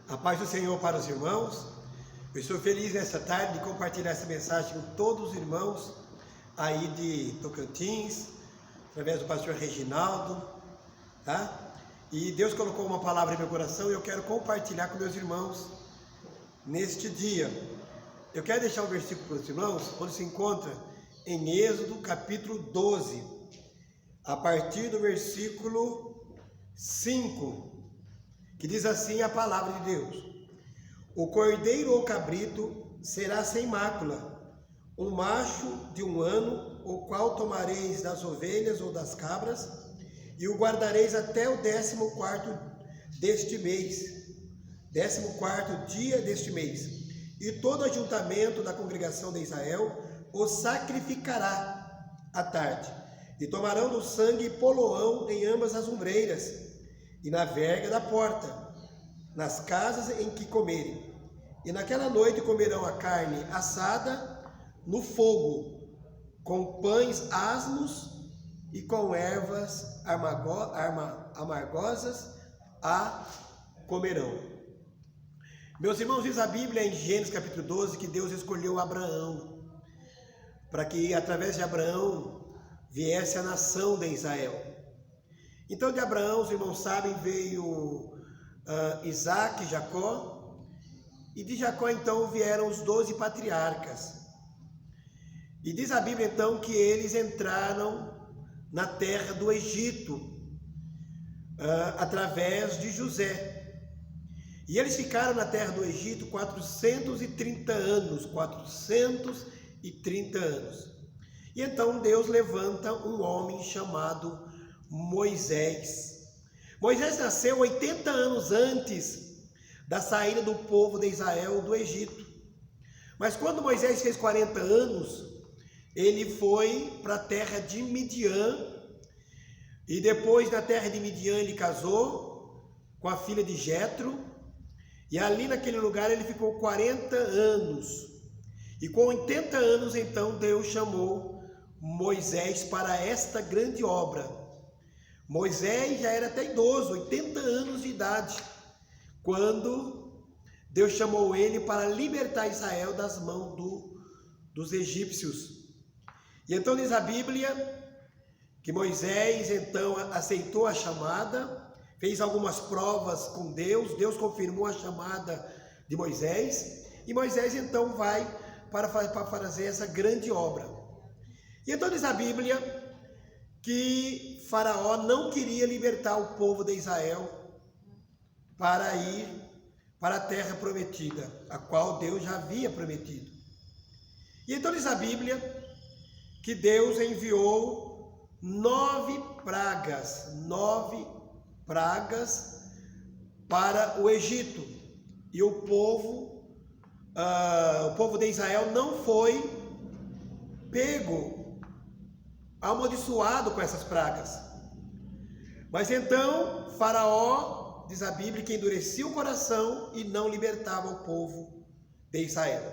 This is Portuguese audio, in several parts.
A paz do Senhor para os irmãos. Eu estou feliz nessa tarde de compartilhar essa mensagem com todos os irmãos aí de Tocantins, através do pastor Reginaldo, tá? E Deus colocou uma palavra em meu coração e eu quero compartilhar com meus irmãos neste dia. Eu quero deixar um versículo para os irmãos, onde se encontra em Êxodo capítulo 12, a partir do versículo 5. Que diz assim a palavra de Deus: o cordeiro ou cabrito será sem mácula, um macho de 1 ano, o qual tomareis das ovelhas ou das cabras, e o guardareis até o 14º deste mês, 14º dia deste mês, e todo ajuntamento da congregação de Israel o sacrificará à tarde, e tomarão do sangue e poloão em ambas as ombreiras, e na verga da porta, nas casas em que comerem. E naquela noite comerão a carne assada no fogo, com pães asmos e com ervas amargosas a comerão. Meus irmãos, diz a Bíblia em Gênesis capítulo 12 que Deus escolheu Abraão, para que através de Abraão viesse a nação de Israel. Então de Abraão, os irmãos sabem, veio Isaac e Jacó, e de Jacó então vieram os 12 patriarcas. E diz a Bíblia então que eles entraram na terra do Egito, através de José. E eles ficaram na terra do Egito 430 anos, 430 anos. E então Deus levanta um homem chamado Moisés. Moisés nasceu 80 anos antes da saída do povo de Israel do Egito. Mas quando Moisés fez 40 anos, ele foi para a terra de Midian. E depois na terra de Midian ele casou com a filha de Jetro. E ali naquele lugar ele ficou 40 anos. E com 80 anos então Deus chamou Moisés para esta grande obra. Moisés já era até idoso, 80 anos de idade, quando Deus chamou ele para libertar Israel das mãos dos egípcios. E então diz a Bíblia que Moisés então aceitou a chamada, fez algumas provas com Deus, Deus confirmou a chamada de Moisés, e Moisés então vai para fazer essa grande obra. E então diz a Bíblia que Faraó não queria libertar o povo de Israel para ir para a terra prometida, a qual Deus já havia prometido. E então diz a Bíblia que Deus enviou 9 pragas para o Egito, e o povo de Israel não foi pego, amaldiçoado com essas pragas. Mas então Faraó, diz a Bíblia, que endurecia o coração e não libertava o povo de Israel.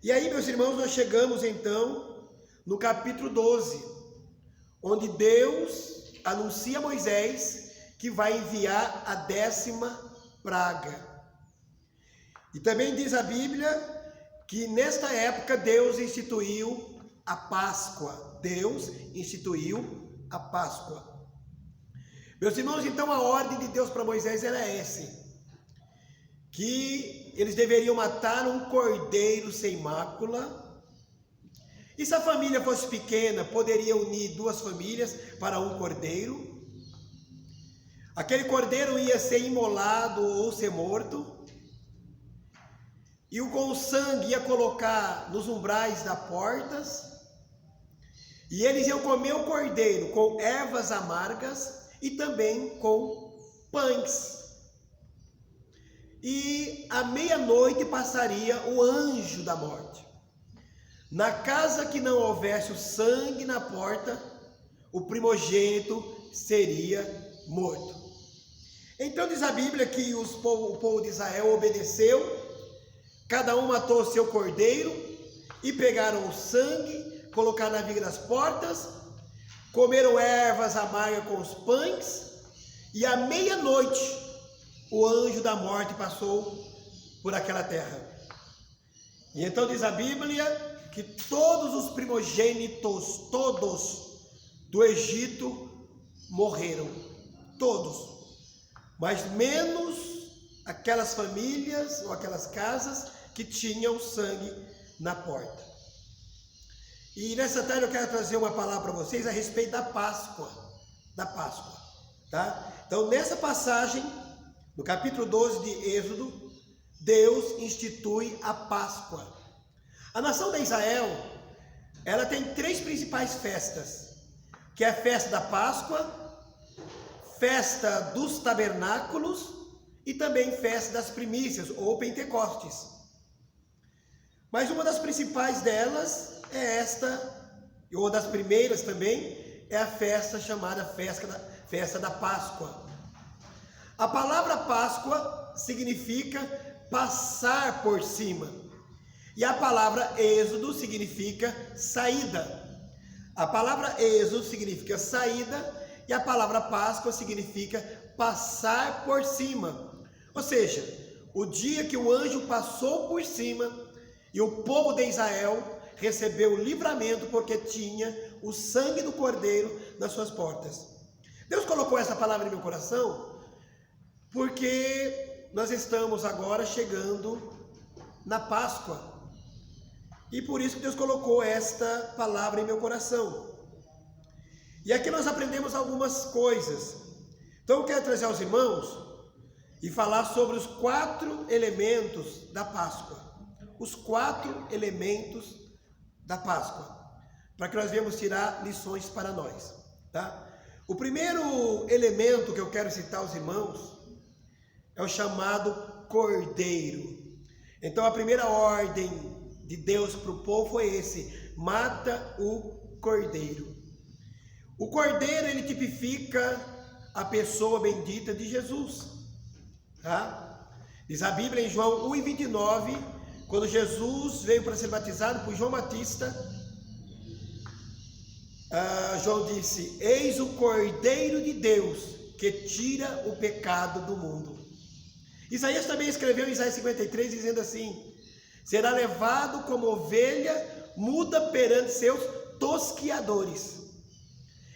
E aí, meus irmãos, nós chegamos então no capítulo 12, onde Deus anuncia a Moisés que vai enviar a 10ª praga. E também diz a Bíblia que nesta época Deus instituiu a Páscoa. Deus instituiu a Páscoa. Meus irmãos, então a ordem de Deus para Moisés era essa: que eles deveriam matar um cordeiro sem mácula. E se a família fosse pequena, poderia unir 2 famílias para um cordeiro. Aquele cordeiro ia ser imolado ou ser morto, e com o sangue ia colocar nos umbrais das portas. E eles iam comer o cordeiro com ervas amargas e também com pães. E à meia-noite passaria o anjo da morte. Na casa que não houvesse o sangue na porta, o primogênito seria morto. Então diz a Bíblia que o povo de Israel obedeceu, cada um matou o seu cordeiro e pegaram o sangue, colocar na viga das portas, comeram ervas amargas com os pães, e à meia-noite o anjo da morte passou por aquela terra. E então diz a Bíblia que todos os primogênitos, todos do Egito morreram, todos, mas menos aquelas famílias ou aquelas casas que tinham sangue na porta. E nessa tarde eu quero trazer uma palavra para vocês a respeito da Páscoa, tá? Então nessa passagem, no capítulo 12 de Êxodo, Deus institui a Páscoa. A nação de Israel, ela tem três principais festas, que é a festa da Páscoa, festa dos tabernáculos e também festa das primícias ou Pentecostes. Mas uma das principais delas é esta, e uma das primeiras também, é a festa chamada festa da Páscoa. A palavra Páscoa significa passar por cima. E a palavra Êxodo significa saída. A palavra Êxodo significa saída e a palavra Páscoa significa passar por cima. Ou seja, o dia que o anjo passou por cima e o povo de Israel recebeu o livramento porque tinha o sangue do Cordeiro nas suas portas. Deus colocou essa palavra em meu coração porque nós estamos agora chegando na Páscoa. E por isso que Deus colocou esta palavra em meu coração. E aqui nós aprendemos algumas coisas. Então eu quero trazer aos irmãos e falar sobre os 4 elementos da Páscoa. Os 4 elementos da Páscoa. Para que nós venhamos tirar lições para nós. Tá? O primeiro elemento que eu quero citar aos irmãos é o chamado Cordeiro. Então a primeira ordem de Deus para o povo foi esse: mata o Cordeiro. O Cordeiro, ele tipifica a pessoa bendita de Jesus, tá? Diz a Bíblia em João 1:29, quando Jesus veio para ser batizado por João Batista, João disse: eis o Cordeiro de Deus que tira o pecado do mundo. Isaías também escreveu em Isaías 53 dizendo assim: será levado como ovelha muda perante seus tosquiadores.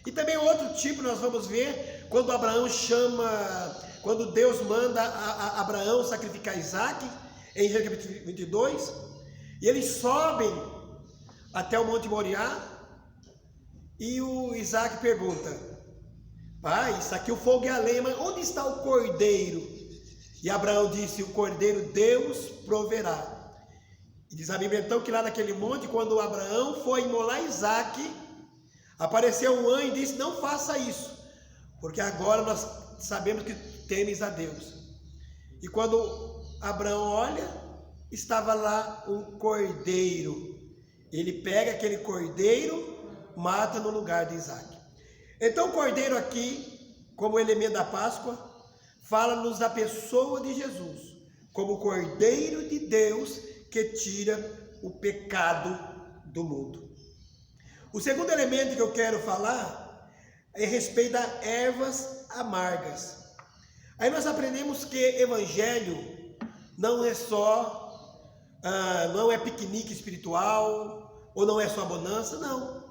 E também outro tipo nós vamos ver quando quando Deus manda a Abraão sacrificar Isaac, em Gênesis capítulo 22, e eles sobem até o Monte Moriá, e o Isaac pergunta: pai, isso aqui o fogo e a lenha, mas onde está o cordeiro? E Abraão disse: o cordeiro Deus proverá. E diz a Bíblia então que lá naquele monte, quando Abraão foi imolar Isaac, apareceu um anjo e disse: não faça isso, porque agora nós sabemos que temes a Deus. E quando Abraão olha, estava lá um cordeiro. Ele pega aquele cordeiro, mata no lugar de Isaac. Então o cordeiro aqui, como elemento da Páscoa, fala-nos da pessoa de Jesus, como o Cordeiro de Deus que tira o pecado do mundo. O segundo elemento que eu quero falar é a respeito das ervas amargas. Aí nós aprendemos que evangelho não é só, não é piquenique espiritual, ou não é só bonança, não.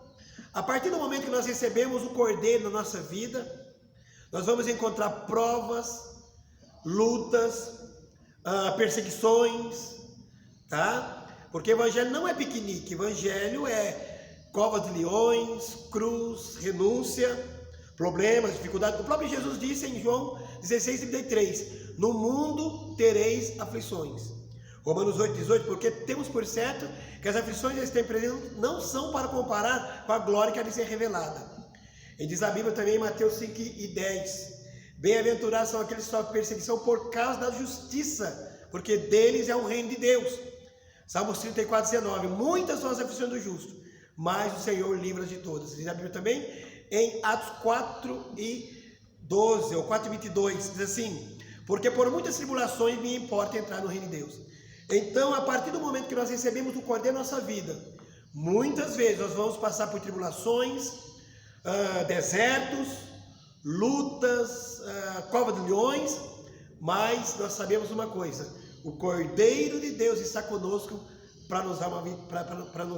A partir do momento que nós recebemos o Cordeiro na nossa vida, nós vamos encontrar provas, lutas, perseguições, tá? Porque evangelho não é piquenique, evangelho é cova de leões, cruz, renúncia, problemas, dificuldades. O próprio Jesus disse em João 16:33, no mundo tereis aflições. Romanos 8:18, porque temos por certo que as aflições que estão presentes não são para comparar com a glória que há de ser revelada. E diz a Bíblia também em Mateus 5:10, bem-aventurados são aqueles que sofrem perseguição por causa da justiça, porque deles é o reino de Deus. Salmos 34:19, muitas são as aflições do justo, mas o Senhor livra de todas. Diz a Bíblia também em Atos 4:12 ou 4:22, diz assim, porque por muitas tribulações me importa entrar no reino de Deus. Então, a partir do momento que nós recebemos o Cordeiro na nossa vida, muitas vezes nós vamos passar por tribulações, desertos, lutas, cova de leões, mas nós sabemos uma coisa: o Cordeiro de Deus está conosco para nos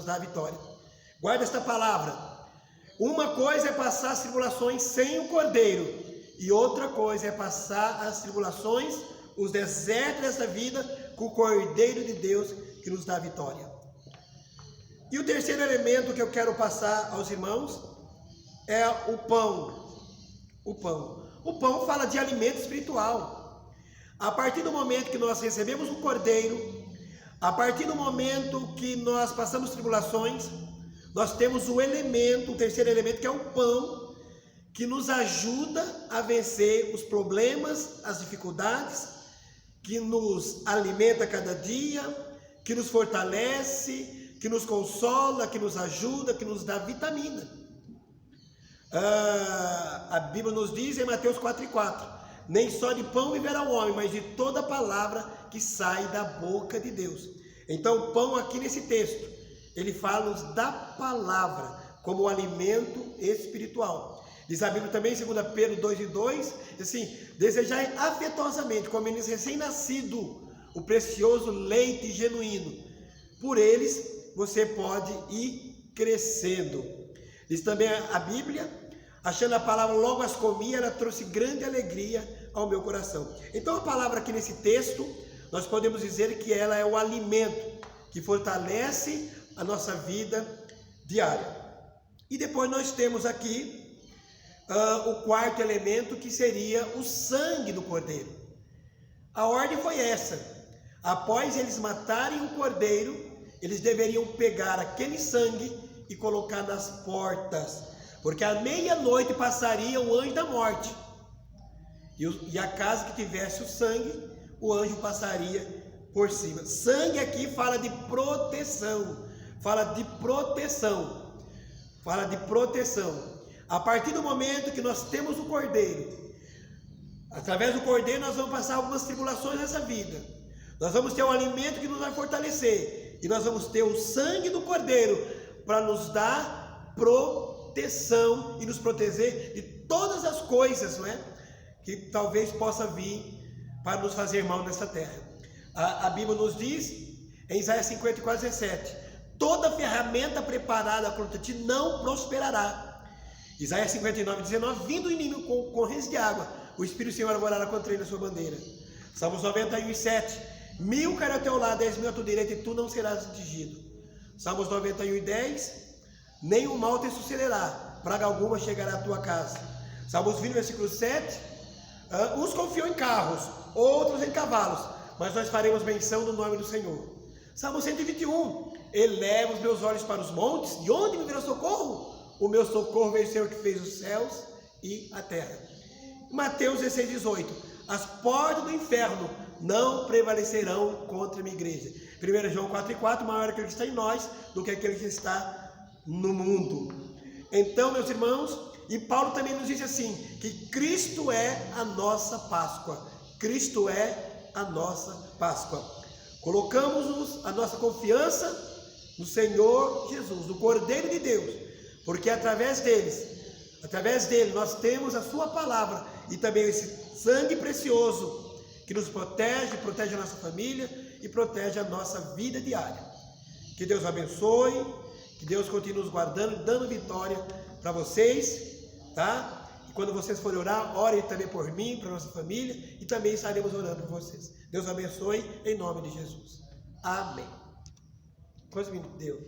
dar a vitória. Guarda esta palavra. Uma coisa é passar as tribulações sem o Cordeiro, e outra coisa é passar as tribulações, os desertos desta vida, com o Cordeiro de Deus que nos dá a vitória. E o terceiro elemento que eu quero passar aos irmãos é o pão. O pão. O pão fala de alimento espiritual. A partir do momento que nós recebemos o Cordeiro, a partir do momento que nós passamos tribulações, nós temos o elemento, o terceiro elemento, que é o pão, que nos ajuda a vencer os problemas, as dificuldades, que nos alimenta cada dia, que nos fortalece, que nos consola, que nos ajuda, que nos dá vitamina. A Bíblia nos diz em Mateus 4,4: nem só de pão viverá o homem, mas de toda palavra que sai da boca de Deus. Então o pão aqui nesse texto, ele fala-nos da palavra como alimento espiritual. Diz a Bíblia também, 2 Pedro 2,2, assim: desejai afetuosamente, como menino recém-nascido, o precioso leite genuíno. Por eles você pode ir crescendo. Diz também a Bíblia: achando a palavra, logo as comi, ela trouxe grande alegria ao meu coração. Então a palavra aqui nesse texto, nós podemos dizer que ela é o alimento que fortalece a nossa vida diária. E depois nós temos aqui o quarto elemento, que seria o sangue do Cordeiro. A ordem foi essa: após eles matarem o Cordeiro, eles deveriam pegar aquele sangue e colocar nas portas, porque à meia-noite passaria o anjo da morte, e a casa que tivesse o sangue, o anjo passaria por cima. Sangue aqui fala de proteção, fala de proteção, fala de proteção. A partir do momento que nós temos o Cordeiro, através do Cordeiro nós vamos passar algumas tribulações nessa vida, nós vamos ter um alimento que nos vai fortalecer, e nós vamos ter o sangue do Cordeiro para nos dar proteção e nos proteger de todas as coisas, não é, que talvez possa vir para nos fazer mal nessa terra. A Bíblia nos diz em Isaías 54:17: toda ferramenta preparada contra ti não prosperará. Isaías 59:19: vindo o inimigo com correntes de água, o Espírito do Senhor arvorará contra ele a sua bandeira. Salmos 91:7: 1000 cairão ao teu lado, 10.000 à tua direita, e tu não serás atingido. Salmos 91:10: nenhum mal te sucederá, praga alguma chegará à tua casa. Salmos 20, versículo 7: uns confiam em carros, outros em cavalos, mas nós faremos menção do nome do Senhor. Salmo 121: eleva os meus olhos para os montes, de onde me virá socorro? O meu socorro veio do Senhor que fez os céus e a terra. Mateus 16:18: as portas do inferno não prevalecerão contra a minha igreja. 1 João 4:4: maior é aquele que está em nós do que aquele que está no mundo. Então, meus irmãos, e Paulo também nos diz assim, que Cristo é a nossa Páscoa. Cristo é a nossa Páscoa. Colocamos a nossa confiança no Senhor Jesus, no Cordeiro de Deus, porque através dele nós temos a sua palavra e também esse sangue precioso que nos protege, protege a nossa família e protege a nossa vida diária. Que Deus abençoe, que Deus continue nos guardando, dando vitória para vocês, tá? E quando vocês forem orar, orem também por mim, para a nossa família, e também estaremos orando por vocês. Deus abençoe, em nome de Jesus. Amém. Coisa me deu.